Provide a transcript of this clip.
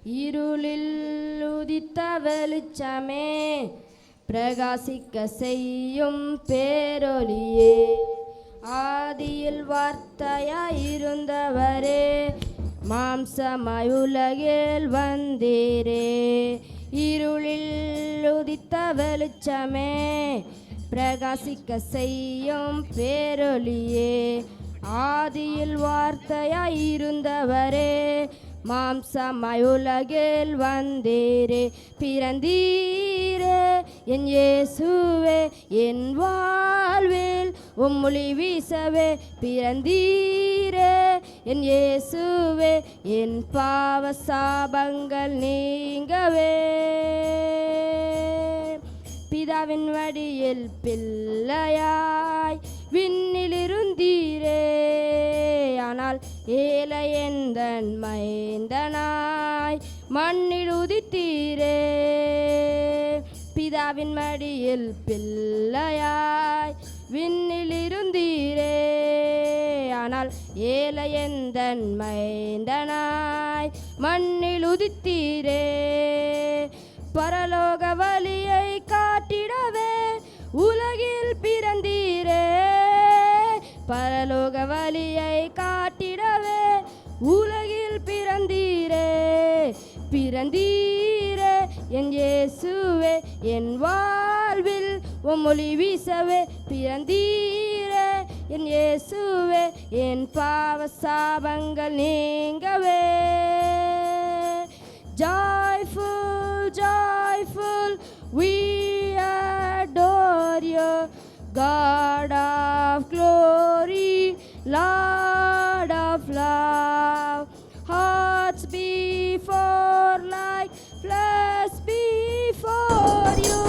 இருளில் உதித்த வெளிச்சமே, பிரகாசிக்க செய்யும் பேரொளியே, ஆதியில் வார்த்தையாயிருந்தவரே, மாம்சமாய் உலகில் வந்தீரே. இருளில் உதித்த வெளிச்சமே, பிரகாசிக்க செய்யும் பேரொளியே, ஆதியில் வார்த்தையாயிருந்தவரே, மாம்சமாய் உலகில் வந்தீரே. பிறந்தீரே என் இயேசுவே, என் வாழ்வில் உம்மொழி வீசவே. பிறந்தீரே என் இயேசுவே, என் பாவ சாபங்கள் நீங்கவே. பிதாவின் வடியில் பிள்ளையாய் விண்ணிலிருந்தீரே, ஆனால் ஏழை எந்தன் மைந்தனாய் மண்ணில் உதித்தீரே. பிதாவின் மடியில் பிள்ளையாய் விண்ணிலிருந்தீரே, ஆனால் ஏழை எந்தன் மைந்தனாய் மண்ணில் உதித்தீரே. பரலோக வழியை காட்டிடவே உலகில் பிறந்தீரே, பரலோக வழியை காட்டிடவே உலகில் பிறந்தீரே. பிறந்தீரே என் இயேசுவே, என் வாழ்வில் உம்மொழி வீசவே. பிறந்தீரே என் இயேசுவே, என் பாவ சாபங்கள் நீங்கவே. Joyful, joyful, we adore you, God of glory, Lord of love. Hearts before like flesh before you,